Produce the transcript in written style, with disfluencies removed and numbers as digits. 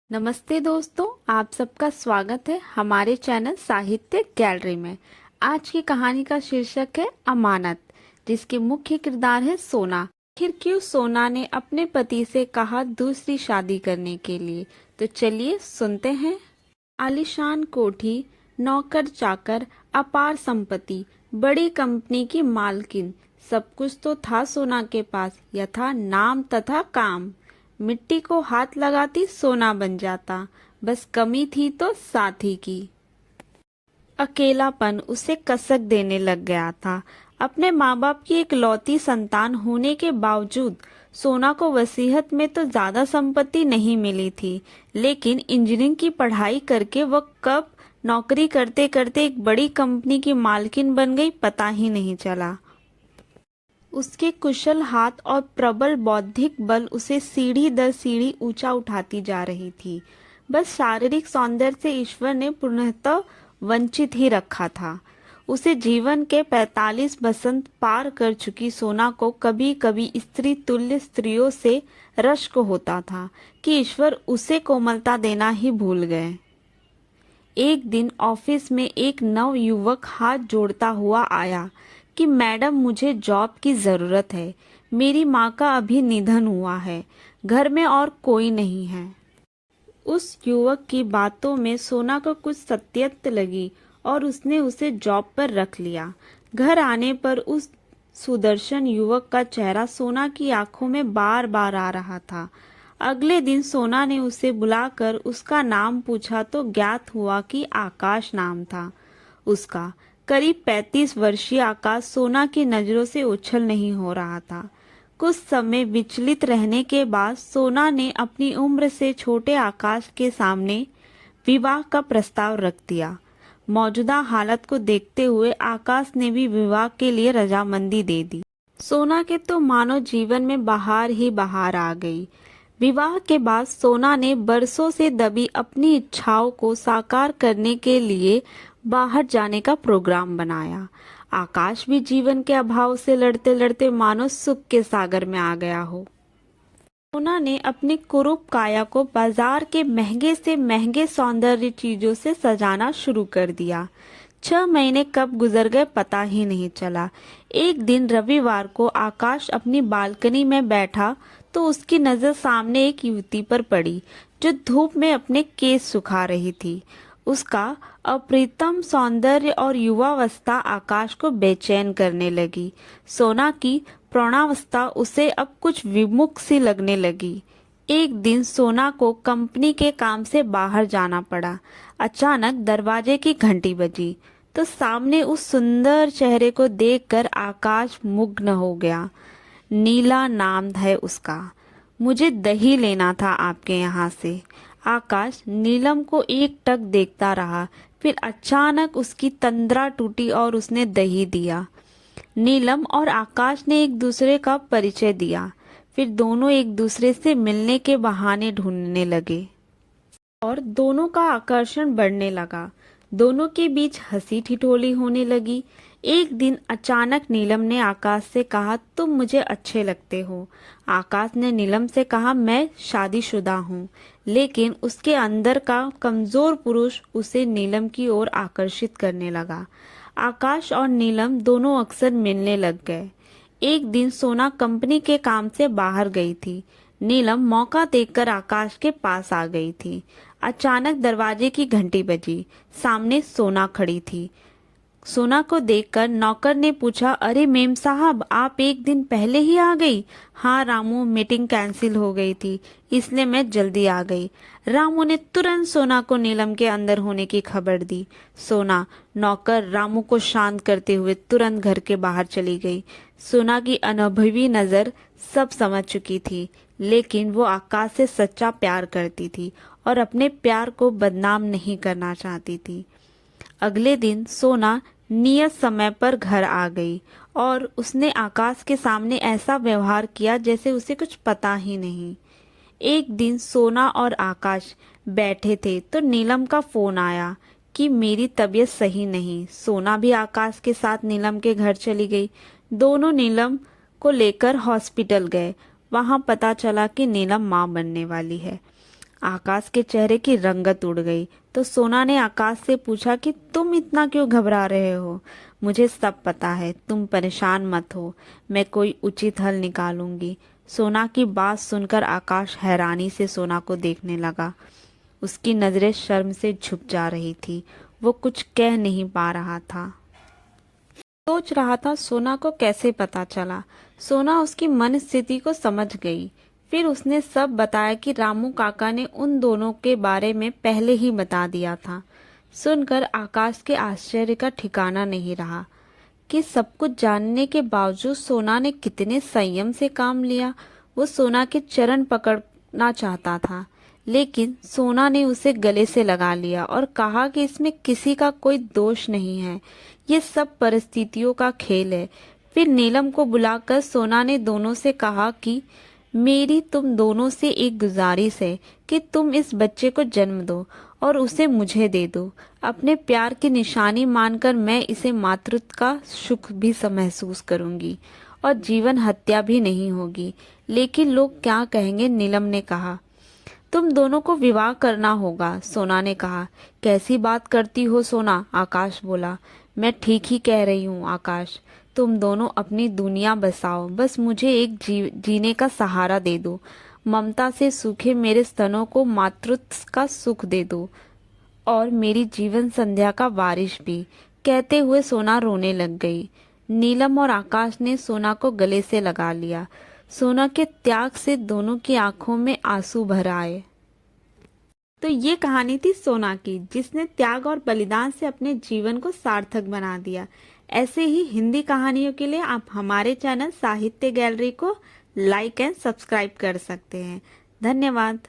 नमस्ते दोस्तों, आप सबका स्वागत है हमारे चैनल साहित्य गैलरी में। आज की कहानी का शीर्षक है अमानत, जिसके मुख्य किरदार है सोना। आखिर क्यों सोना ने अपने पति से कहा दूसरी शादी करने के लिए, तो चलिए सुनते हैं। आलीशान कोठी, नौकर चाकर, अपार संपत्ति, बड़ी कंपनी की मालकिन, सब कुछ तो था सोना के पास, यथा नाम तथा काम। मिट्टी को हाथ लगाती सोना बन जाता, बस कमी थी तो साथी की। अकेलापन उसे कसक देने लग गया था। अपने माँ बाप की इकलौती संतान होने के बावजूद सोना को वसीयत में तो ज्यादा संपत्ति नहीं मिली थी, लेकिन इंजीनियरिंग की पढ़ाई करके वह कब नौकरी करते करते एक बड़ी कंपनी की मालकिन बन गई, पता ही नहीं चला। उसके कुशल हाथ और प्रबल बौद्धिक बल उसे सीढ़ी दर सीढ़ी ऊंचा उठाती जा रही थी। बस शारीरिक सौंदर्य से ईश्वर ने पूर्णतः वंचित ही रखा था। उसे जीवन के 45 बसंत पार कर चुकी सोना को कभी कभी स्त्री तुल्य स्त्रियों से रश्क होता था कि ईश्वर उसे कोमलता देना ही भूल गए। एक दिन ऑफिस में एक नव युवक हाथ जोड़ता हुआ आया कि मैडम, मुझे जॉब की ज़रूरत है। मेरी माँ का अभी निधन हुआ है, घर में और कोई नहीं है। उस युवक की बातों में सोना को कुछ सत्यता लगी और उसने उसे जॉब पर रख लिया। घर आने पर उस सुदर्शन युवक का चेहरा सोना की आंखों में बार बार आ रहा था। अगले दिन सोना ने उसे बुलाकर उसका नाम पूछा तो ज्ञात हुआ कि आकाश नाम था उसका। करीब 35 वर्षीय आकाश सोना की नजरों से उछल नहीं हो रहा था। कुछ समय विचलित रहने के बाद सोना ने अपनी उम्र से छोटे आकाश के सामने विवाह का प्रस्ताव रख दिया। मौजूदा हालत को देखते हुए आकाश ने भी विवाह के लिए रजामंदी दे दी। सोना के तो मानो जीवन में बहार ही बहार आ गई। विवाह के बाद सोना ने बरसों से दबी अपनी इच्छाओं को साकार करने के लिए बाहर जाने का प्रोग्राम बनाया। आकाश भी जीवन के अभाव से लड़ते लड़ते मानो सुख के सागर में आ गया हो। सोना ने अपनी कुरूप काया को बाजार के महंगे से महंगे सौंदर्य चीजों से सजाना शुरू कर दिया। 6 महीने कब गुजर गए पता ही नहीं चला। एक दिन रविवार को आकाश अपनी बालकनी में बैठा तो उसकी नजर सामने एक युवती पर पड़ी जो धूप में अपने केस सुखा रही थी। उसका अप्रितम सौंदर्य और युवावस्था आकाश को बेचैन करने लगी। सोना की प्रौढ़ावस्था उसे अब कुछ विमुख सी लगने लगी। एक दिन सोना को कंपनी के काम से बाहर जाना पड़ा। अचानक दरवाजे की घंटी बजी तो सामने उस सुंदर चेहरे को देखकर आकाश मुग्ध हो गया। नीला नाम है उसका। मुझे दही लेना था आपके यहाँ से। आकाश नीलम को एकटक देखता रहा, फिर अचानक उसकी तंद्रा टूटी और उसने दही दिया। नीलम और आकाश ने एक दूसरे का परिचय दिया, फिर दोनों एक दूसरे से मिलने के बहाने ढूंढने लगे और दोनों का आकर्षण बढ़ने लगा। दोनों के बीच हंसी ठिठोली होने लगी। एक दिन अचानक नीलम ने आकाश से कहा, तुम मुझे अच्छे लगते हो। आकाश ने नीलम से कहा, मैं शादीशुदा हूँ। लेकिन उसके अंदर का कमजोर पुरुष उसे नीलम की ओर आकर्षित करने लगा। आकाश और नीलम दोनों अक्सर मिलने लग गए। एक दिन सोना कंपनी के काम से बाहर गई थी। नीलम मौका देखकर आकाश के पास आ गई थी। अचानक दरवाजे की घंटी बजी। सामने सोना खड़ी थी। सोना को देखकर नौकर ने पूछा, अरे मेम साहब, आप एक दिन पहले ही आ गई। हाँ रामू, मीटिंग कैंसिल हो गई थी इसलिए मैं जल्दी आ गई। रामू ने तुरंत सोना को नीलम के अंदर होने की खबर दी। सोना, नौकर रामू को शांत करते हुए तुरंत घर के बाहर चली गई। सोना की अनुभवी नजर सब समझ चुकी थी, लेकिन वो आकाश से सच्चा प्यार करती थी और अपने प्यार को बदनाम नहीं करना चाहती थी। अगले दिन सोना नियत समय पर घर आ गई और उसने आकाश के सामने ऐसा व्यवहार किया जैसे उसे कुछ पता ही नहीं। एक दिन सोना और आकाश बैठे थे तो नीलम का फोन आया कि मेरी तबीयत सही नहीं। सोना भी आकाश के साथ नीलम के घर चली गई। दोनों नीलम को लेकर हॉस्पिटल गए। वहां पता चला कि नीलम मां बनने वाली है। आकाश के चेहरे की रंगत उड़ गई। तो सोना ने आकाश से पूछा कि तुम इतना क्यों घबरा रहे हो? मुझे सब पता है, तुम परेशान मत हो, मैं कोई उचित हल निकालूंगी। सोना की बात सुनकर आकाश हैरानी से सोना को देखने लगा। उसकी नजरें शर्म से झुक जा रही थी। वो कुछ कह नहीं पा रहा था। सोच रहा था सोना को कैसे पता चला। सोना उसकी मन स्थिति को समझ गई। फिर उसने सब बताया कि रामू काका ने उन दोनों के बारे में पहले ही बता दिया था। सुनकर आकाश के आश्चर्य का ठिकाना नहीं रहा कि सब कुछ जानने के बावजूद सोना ने कितने संयम से काम लिया। वो सोना के चरण पकड़ना चाहता था, लेकिन सोना ने उसे गले से लगा लिया और कहा कि इसमें किसी का कोई दोष नहीं है, ये सब परिस्थितियों का खेल है। फिर नीलम को बुलाकर सोना ने दोनों से कहा कि मेरी तुम दोनों से एक गुजारिश है कि तुम इस बच्चे को जन्म दो और उसे मुझे दे दो। अपने प्यार की निशानी मानकर मैं इसे मातृत्व का सुख भी महसूस करूंगी और जीवन हत्या भी नहीं होगी। लेकिन लोग क्या कहेंगे? नीलम ने कहा। तुम दोनों को विवाह करना होगा, सोना ने कहा। कैसी बात करती हो सोना? आकाश बोला। मैं ठीक ही कह रही हूँ आकाश, तुम दोनों अपनी दुनिया बसाओ, बस मुझे एक जीने का सहारा दे दो। ममता से सूखे मेरे स्तनों को मातृत्व का सुख दे दो और मेरी जीवन संध्या का बारिश भी। कहते हुए सोना रोने लग गई। नीलम और आकाश ने सोना को गले से लगा लिया। सोना के त्याग से दोनों की आंखों में आंसू भर आए। तो ये कहानी थी सोना की, जिसने त्याग और बलिदान से अपने जीवन को सार्थक बना दिया। ऐसे ही हिंदी कहानियों के लिए आप हमारे चैनल साहित्य गैलरी को लाइक एंड सब्सक्राइब कर सकते हैं। धन्यवाद।